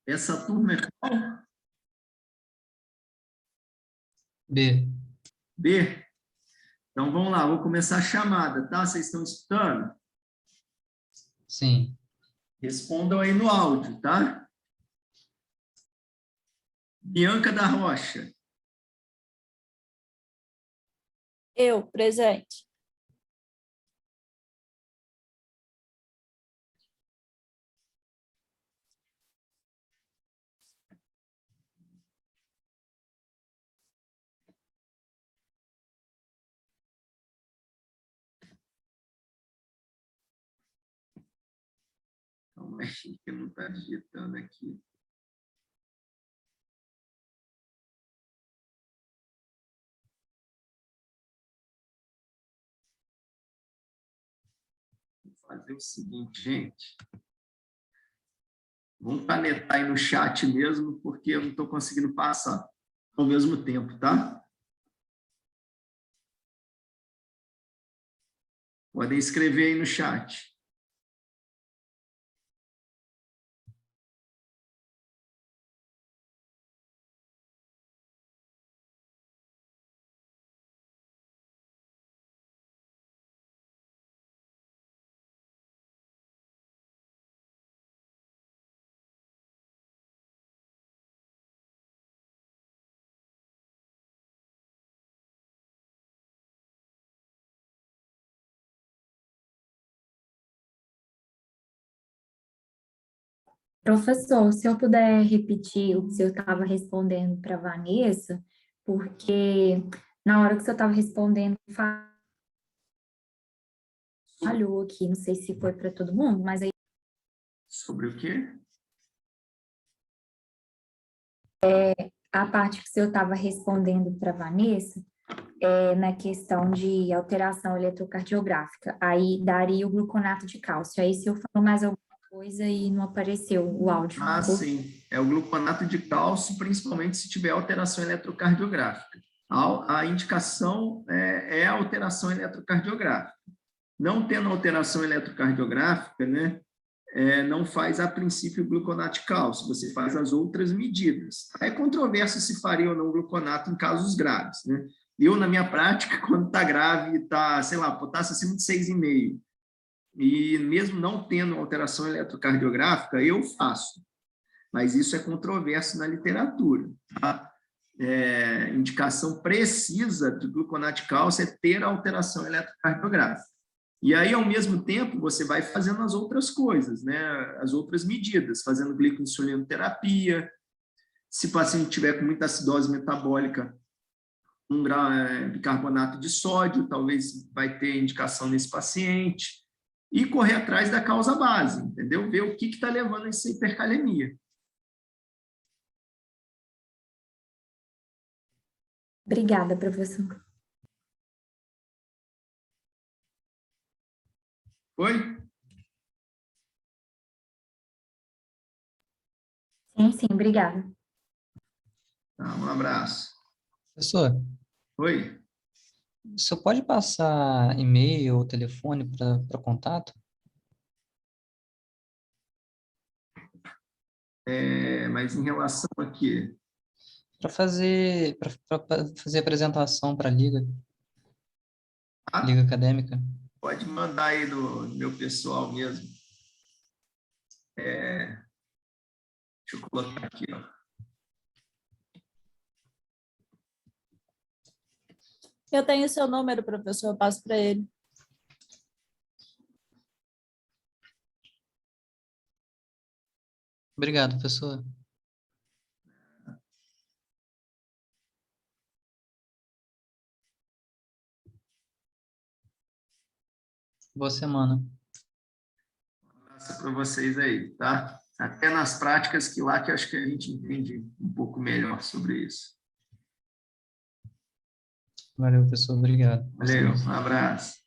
Essa turma é qual? B. B? Então, vamos lá. Vou começar a chamada, tá? Vocês estão escutando? Sim. Respondam aí no áudio, tá? Bianca da Rocha. Eu, presente. Calma aí, que não está digitando aqui. Vou fazer o seguinte, gente. Vamos canetar aí no chat mesmo, porque eu não estou conseguindo passar ao mesmo tempo, tá? Podem escrever aí no chat. Professor, se eu puder repetir o que o senhor estava respondendo para a Vanessa, porque na hora que o senhor estava respondendo, falhou aqui, não sei se foi para todo mundo, mas aí Sobre o quê? a parte que o senhor estava respondendo para a Vanessa, na questão de alteração eletrocardiográfica, aí daria o gluconato de cálcio. Aí se eu falo mais alguma coisa e não apareceu o áudio. Ah, sim. É o gluconato de cálcio, principalmente se tiver alteração eletrocardiográfica. A indicação é a alteração eletrocardiográfica. Não tendo alteração eletrocardiográfica, né, não faz, a princípio, o gluconato de cálcio, você faz as outras medidas. É controverso se faria ou não gluconato em casos graves, né? Eu, na minha prática, quando está grave, está, sei lá, potássio acima de 6,5, e mesmo não tendo alteração eletrocardiográfica, eu faço. Mas isso é controverso na literatura, tá? indicação precisa de gluconato de cálcio é ter alteração eletrocardiográfica. E aí, ao mesmo tempo, você vai fazendo as outras coisas, né? As outras medidas, fazendo glicoinsulinoterapia. Se o paciente tiver com muita acidose metabólica, 1 grau de bicarbonato de sódio, talvez vai ter indicação nesse paciente. E correr atrás da causa base, entendeu? Ver o que está levando a essa hipercalemia. Obrigada, professor. Oi? Sim, obrigada. Tá, um abraço. Professor, Oi? o senhor pode passar e-mail ou telefone para contato? Mas em relação a quê? Para fazer apresentação para a Liga Acadêmica. Pode mandar aí do meu pessoal mesmo. Deixa eu colocar aqui, ó. Eu tenho o seu número, professor, eu passo para ele. Obrigado, professor. Boa semana. Um abraço para vocês aí, tá? Até nas práticas, que lá que eu acho que a gente entende um pouco melhor sobre isso. Valeu, professor. Obrigado. Valeu, um abraço.